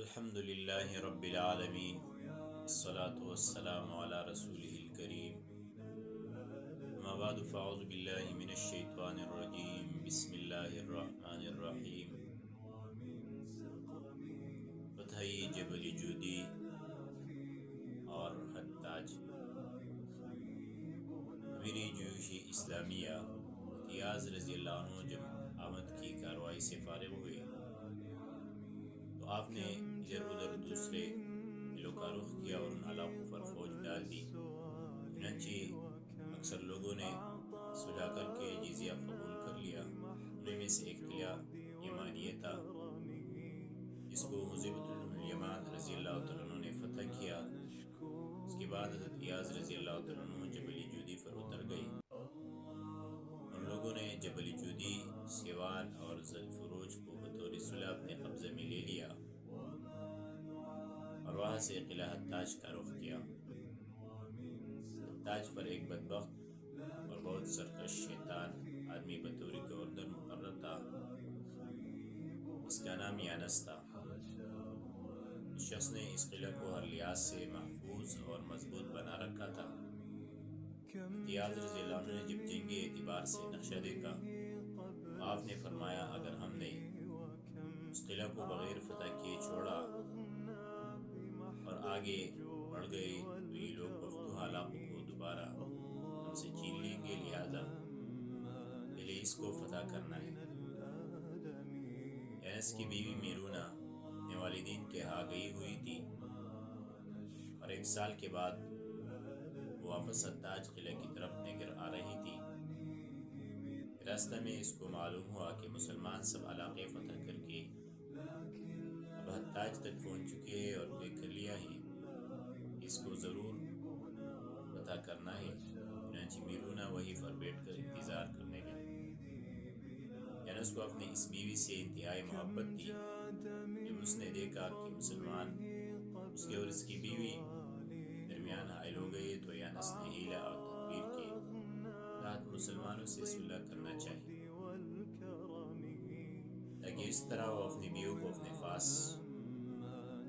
الحمد للہ رب العالمین والصلاة والسلام علی رسولہ الکریم اما بعد فاعوذ باللہ من الشیطان الرجیم بسم اللہ الرحمن الرحیم فتح جبل جودی اور حتاج امیر جیوش اسلامیہ امتیاز رضی اللہ عنہ جب آمد کی کارروائی سے فارغ ہوئے تو آپ نے ادھر ادھر دوسرے ضلعوں کا رخ کیا اور ان علاقوں پر فوج ڈال دی۔ چنانچہ اکثر لوگوں نے صلح کر کے جزیہ قبول کر لیا۔ انہیں میں سے ایک قلعہ یمانیہ تھا جس کو حذیفۃ بن الیمان رضی اللہ تعالیٰ عنہ نے فتح کیا۔ اس کے بعد حضرت ایاز رضی اللہ تعالیٰ عنہ جبل جودی پر اتر گئی۔ ان لوگوں نے جبل جودی، سیوان اور ذوالفروج کو بطور صلح اپنے قبضے میں لے لیا اور وہاں سے قلعہ حتاج کا رخ کیا۔ حتاج پر ایک بدبخت اور بہت سرکش شیطان آدمی بطور گورنر مقرر تھا، اس کا نام یانس تھا۔ اس شخص نے اس قلعہ کو ہر لحاظ سے محفوظ اور مضبوط بنا رکھا تھا۔ امتیاز رضی اللہ عنہ نے جب جنگی اعتبار سے نقشہ دیکھا تو آپ نے فرمایا اگر ہم نے اس قلعہ کو بغیر فتح کیے چھوڑا اور آگے بڑھ گئے تو یہ لوگ مفتوح علاقوں کو دوبارہ ہم سے چھین لیں گے، لہذا پہلے اس کو فتح کرنا ہے۔ یانس کی بیوی میرونہ اپنے والدین کے ہاں گئی ہوئی تھی اور 1 سال کے بعد وہ واپس حتاج قلعہ کی طرف نگر آ رہی تھی۔ راستہ میں اس کو معلوم ہوا کہ مسلمان سب علاقے فتح کر کے اب حتاج تک پہنچ چکے ہیں اور طے کر لیا ہے اس کو ضرور فتح کرنا ہے۔ چنانچہ میرونہ وہیں پر بیٹھ کر انتظار کرنے لگی۔ یانس کو اپنی اس بیوی سے انتہائی محبت تھی۔ جب اس نے دیکھا کہ مسلمان اس کے اور اس کی بیوی درمیان حائل ہو گئی تو یانس نے حیلہ اور تدبیر کے تحت مسلمانوں سے صلح کرنا چاہی تاکہ اس طرح وہ اپنی بیوی کو اپنے پاس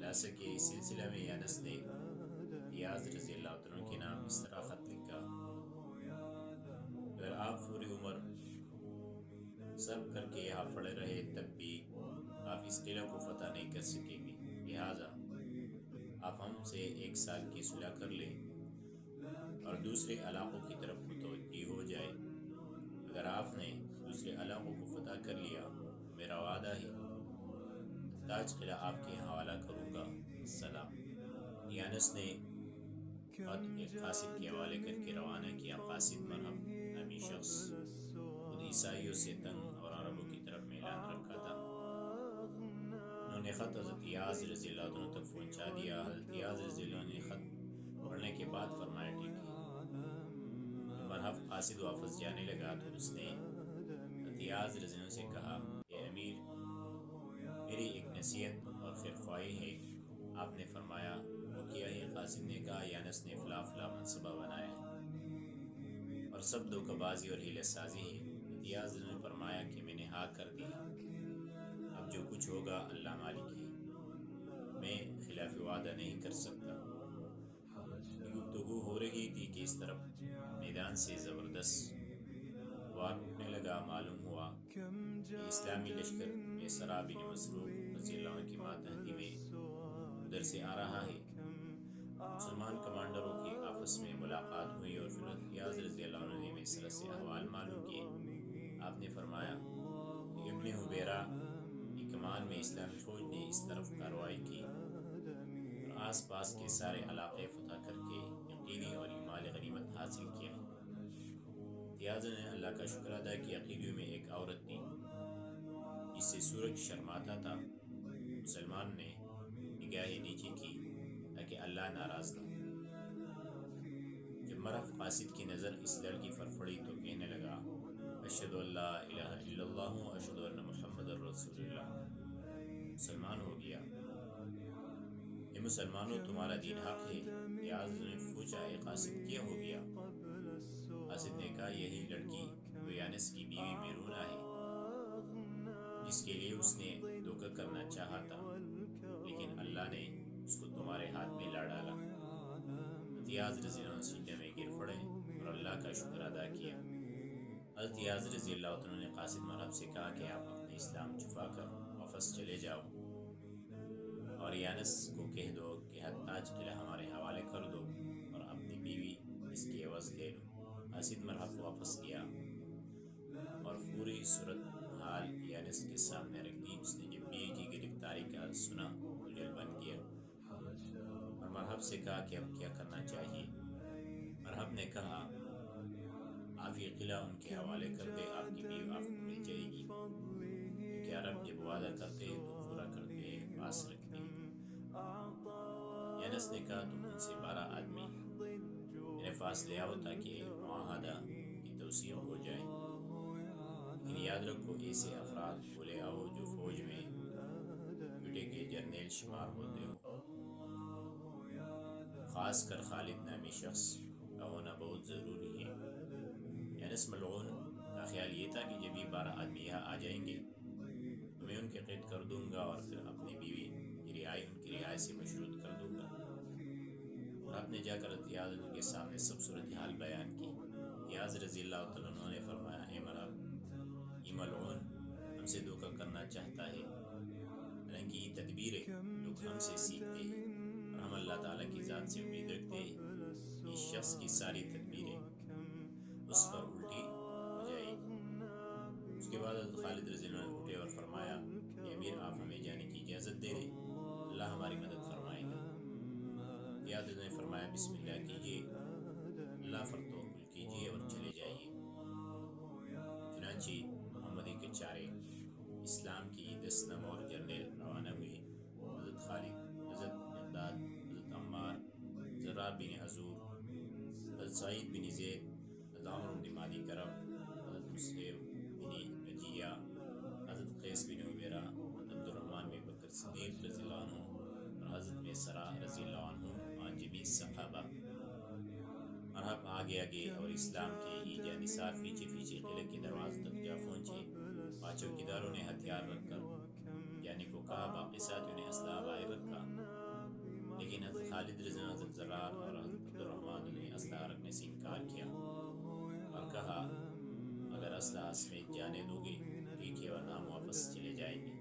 لا سکے۔ اس سلسلہ میں یانس نے ایاز رضی اللہ عنہ کے نام اس طرح خط لکھا: اگر آپ پوری عمر صبر کر کے یہاں پڑے رہے تب بھی آپ اس قلعہ کو فتح نہیں کر سکیں گے، لہٰذا آپ ہم سے 1 سال کی صلح کر لیں اور دوسرے علاقوں کی طرف متوجہ ہو جائے۔ اگر آپ نے دوسرے علاقوں کو فتح کر لیا تو میرا وعدہ ہے حتاج قلعہ آپ کے حوالہ کروں گا۔ السلام۔ یانس نے خط ایک قاصد کے حوالے کر کے روانہ کیا۔ قاصد مرہم نامی شخص خود عیسائیوں سے تنگ اور عربوں کی طرف میلان رکھا تھا۔ انہوں نے خط حضرت ایاز رضی اللہ عنہ تک پہنچا دیا۔ حضرت ایاز رضی اللہ عنہ نے خط پڑھنے کے بعد فرمایا ٹھیک ہے۔ جب مرہم قاصد واپس جانے لگا تو اس نے حضرت ایاز رضی اللہ عنہ سے کہا اے امیر، میری ایک نصیحت اور خیرخواہی ہے۔ آپ نے فرمایا وہ کیا ہے؟ قاصد نے کہا یانس نے فلاں فلاں منصوبہ بنایا ہے اور سب دھوکہ بازی اور حیلہ سازی ہے۔ ایاز نے فرمایا کہ میں نے ہاں کر دی، اب جو کچھ ہوگا اللہ مالک ہے، میں خلاف وعدہ نہیں کر سکتا۔ گفتگو ہو رہی تھی کہ اس طرف میدان سے زبردست غبار اٹھنے لگا۔ معلوم ہوا کہ اسلامی لشکر میسرہ بن مسروق رضی اللہ عنہ کی ماتحتی میں ادھر سے آ رہا ہے۔ مسلمان کمانڈروں کی آپس میں ملاقات ہوئی اور پھر ایاز رضی اللہ عنہ نے میسرہ سے احوال معلوم کیے۔ آپ نے فرمایا کہ ابن حبیرہ کی کمان میں اسلامی فوج نے اس طرف کارروائی کی اور آس پاس کے سارے علاقے فتح کر کے یقینی اور مال غنیمت حاصل کیا ہے۔ ایاز نے اللہ کا شکر ادا کیا۔ عقیلیوں میں ایک عورت تھی جس سے سورج شرماتا تھا۔ مسلمان نے نگاہیں نیچے کی تاکہ اللہ ناراض نہ ہو۔ جب مرہم قاصد کی نظر اس لڑکی پر پڑی تو کہنے لگا اشہد ان لا الہ الا اللہ و اشہد ان محمد رسول اللہ، مسلمان ہو گیا۔ اے مسلمانوں، تمہارا دین حق ہے۔ ایاز نے پوچھا اے قاصد کیا ہو گیا؟ قاصد نے کہا یہی لڑکی جو یانس کی بیوی میرونہ ہے جس کے لیے اس نے دھوکہ کرنا چاہا تھا، لیکن اللہ نے اس کو تمہارے ہاتھ میں لا ڈالا۔ حضرت رضی اللہ عنہ سجدے میں گر پڑے اور اللہ کا شکر ادا کیا۔ حضرت یاز رضی اللہ عنہ نے قاصد مرحب سے کہا کہ آپ اپنے اسلام چھپا کر واپس چلے جاؤ اور یانس کو کہہ دو کہ حتاج قلعہ ہمارے حوالے کر دو اور اپنی بیوی اس کے عوض لے لو۔ قاصد مرحب واپس گیا اور پوری صورت حال یانس کے سامنے رکھ دی۔ اس نے جب بیوی کی گرفتاری کا سنا تو جل بند کیا اور مرحب سے کہا کہ اب کیا کرنا چاہیے۔ مرحب نے کہا آپ یہ قلعہ ان کے حوالے کر دے، آپ کی بیوی آپ کو مل جائے گی، کیونکہ عرب جب وعدہ کرتے ہیں تو پورا کرتے ہیں، پاس رکھتے ہیں۔ یانس نے کہا تم ان سے 12 آدمی میرے پاس لے آؤ تاکہ معاہدہ کی توثیق ہو جائے، لیکن یاد رکھو ایسے افراد کو لے آؤ جو فوج میں بیٹے کے جرنیل شمار ہوتے ہو، خاص کر خالد نامی شخص کا ہونا بہت ضروری ہے۔ یانس ملعون کا خیال یہ تھا کہ جب یہ 12 آدمی یہاں آ جائیں گے تو میں ان کے قید کر دوں گا اور پھر اپنی بیوی کی رہائی ان کی رہائی سے مشروط کر دوں گا۔ اور آپ نے جا کر یاز کے سامنے سب صورتحال بیان کی۔ یاز رضی اللہ عنہ نے فرمایا اے مرحب، یہ ملعون ہم سے دھوکہ کرنا چاہتا ہے، حالانکہ یہ تدبیریں لوگ ہم سے سیکھتے ہیں اور ہم اللہ تعالیٰ کی ذات سے امید رکھتے ہیں اس شخص کی ساری تدبیریں اس پر الٹی ہو جائے گی۔ اس کے بعد حضرت خالد رضی اللہ عنہ اٹھے اور فرمایا کہ امیر آپ ہمیں جانے کی اجازت دے دیں، اللہ ہماری مدد فرمائے گا۔ یاد نے فرمایا بسم اللہ کیجئے، اللہ پر توکل کیجئے اور چلے جائیے۔ چنانچہ محمدی کے چارے اسلام کی 10 نمور جرنیل روانہ ہوئے۔ حضرت خالد، حضرت مقداد، حضرت عمار، زرار بن عزور، حضرت سعید بن زید، حضرت عمر بن مادی کرب، حضرت مصعب بن رجیہ، حضرت قیس بن عبیرہ، حضرت عبد الرحمن بن بکر صدیق رضی اللہ عنہ اور حضرت میسرہ رضی اللہ عنہ اور جمیع صحابہ۔ مرحب آگے آگے اور اسلام کے یہ جانصار پیچھے پیچھے قلعے کے دروازے تک جا پہنچے۔ چوکیداروں نے ہتھیار رکھ کر جانے کو کہا، باقی ساتھیوں نے اسلحہ باہر رکھا، لیکن حضرت خالد رضی اللہ عنہ، حضرت زرار اور حضرت عبد الرحمن نے اسلحہ رکھنے سے انکار کیا اور کہا اگر اسلحہ سمیت جانے دو گے ٹھیک ہے ورنہ ہم واپس چلے جائیں گے۔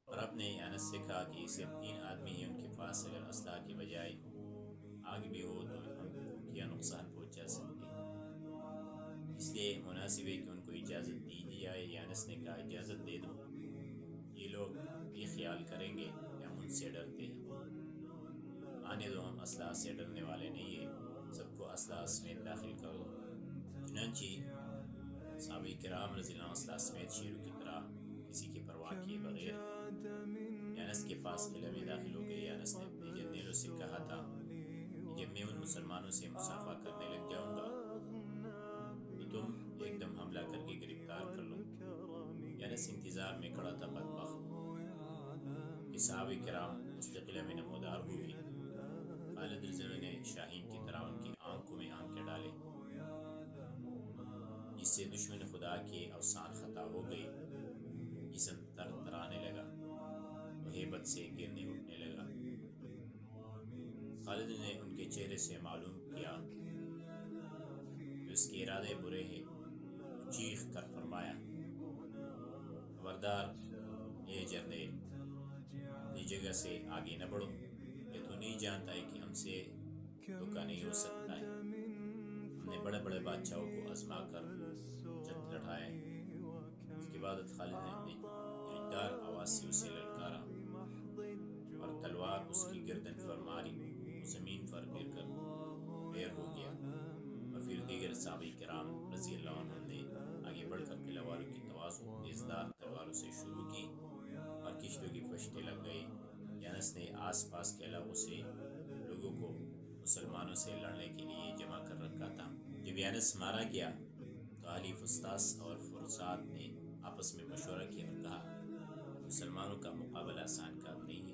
اور اپنے یانس سے کہا کہ اسے 3 آدمی ہیں ان کے پاس، اگر اسلحہ کے بجائے آگ بھی ہو تو ہم کو کیا نقصان پہنچا سکتے ہیں، اس لیے مناسب ہے کہ ان کو اجازت دی جائے۔ یانس نے کہا اجازت دے دو، یہ لوگ یہ خیال کریں گے کہ ہم ان سے ڈرتے ہیں، آنے دو، ہم اسلحہ سے ڈرنے والے نہیں ہیں، سب کو اسلحہ سمیت داخل کر دو۔ چنانچہ صحابہ کرام رضی اللہ عنہ اسلحہ سمیت شیروں کی طرح کسی کی پرواہ کیے بغیر یانس کے پاس قلعے میں داخل ہو گئے۔ یانس نے اپنے جرنیلوں سے کہا تھا کہ جب میں ان مسلمانوں سے مصافحہ کرنے لگ جاؤں گا تو تم ایک دم حملہ کر کے گرفتار کر لو۔ یانس انتظار میں کھڑا تھا، بدبخت کہ صحابہ کرام اس قلعے میں نمودار ہوئے۔ خالد رضی اللہ عنہ نے شاہین کی طرح ان کی آنکھوں میں آنکھیں ڈالے، جس سے دشمن خدا کے اوثان خطا ہو گئے۔ جسم تر ترانے لگا، وہ ہیبت سے گرنے اٹھنے لگا۔ خالد نے ان کے چہرے سے معلوم کیا کہ اس کے ارادے برے ہیں، تو چیخ کر فرمایا خبردار اے جرنیل، اپنی جگہ سے آگے نہ بڑھو، کہ تو نہیں جانتا ہے کہ ہم سے دھوکہ نہیں ہو سکتا ہے، ہم نے بڑے بڑے بادشاہوں کو آزما کر جت لڑھائے۔ اس کے بعد خالد نے اپنی جوشدار آواز سے اسے للکارا اور تلوار اس کی گردن پر ماری، وہ زمین پر گر کر ڈھیر ہو گیا۔ اور پھر دیگر صحابہ کرام رضی اللہ عنہم نے آگے بڑھ کر قلعہ والوں کی تواضع تیزدار تلواروں سے شروع کی اور کشتیوں کی پشتے لگ گئے۔ یانس نے آس پاس کے علاقوں سے لوگوں کو مسلمانوں سے لڑنے کے لیے جمع کر رکھا تھا۔ جب یانس مارا گیا تو اہلی فسطاس اور فرزاد نے آپس میں مشورہ کیا اور کہا مسلمانوں کا مقابلہ آسان کام نہیں ہے،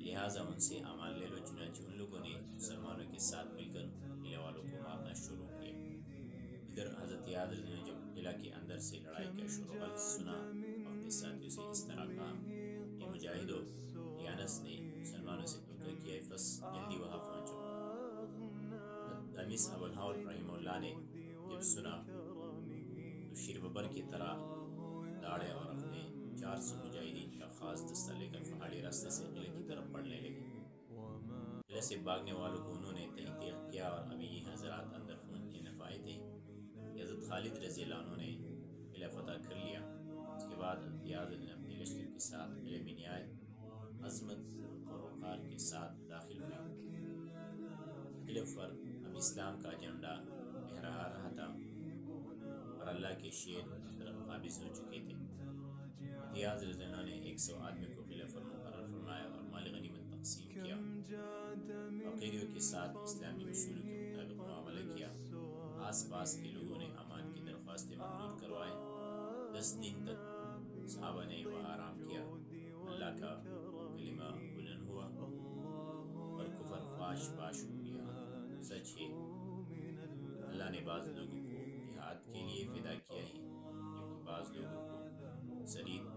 لہٰذا ان سے امان لے لو۔ چنانچہ ان لوگوں نے مسلمانوں کے ساتھ مل کر قلعے والوں کو مارنا شروع کیا۔ ادھر حضرت یاد نے جب قلعہ کے اندر سے لڑائی کا شور و غل سنا، اپنے ساتھیوں سے اس طرح کہا کہ مجاہدو، انس نے مسلمانوں سے توقع کیا ہے بس جلدی وہاں پہنچو۔ انیس ابو الہول رحمہ اللہ نے جب سنا تو شیر ببر کی طرح داڑے اور اپنے 400 مجاہدین کا خاص دستہ لے کر پہاڑی راستے سے قلعے کی طرف بڑھنے لگے۔ قلعے سے بھاگنے والوں کو انہوں نے تحقیق کیا اور ابھی یہ حضرات اندر پہنچنے نہ پائے تھے کہ حضرت خالد رضی اللہ عنہ نے قلعہ فتح کر لیا۔ اس کے بعد حضرت یازر نے اپنے لشکر کے ساتھ قلعے میں نہایت عظمت اور وقار کے ساتھ داخل ہوئے۔ قلعے پر اب اسلام کا جھنڈا لہرا رہا تھا اور اللہ کے شیر اس طرف قابض ہو چکے تھے۔ حضرت رضی اللہ نے 100 آدمی کو قلعے پر مقرر فرمایا اور مال غنیمت تقسیم کیا۔ عقیدوں کے ساتھ اسلامی اصولوں کے مطابق معاملہ کیا۔ آس پاس کے لوگوں نے امان کی درخواستیں منظور کروائے۔ 10 دن تک صحابہ نے وہاں آرام کیا۔ اللہ کا کلمہ بلند ہوا اور کفر فاش ہو گیا۔ سچ ہے اللہ نے بعض لوگوں کو جہاد کے لیے فدا کیا ہے جبکہ بعض لوگوں کو شدید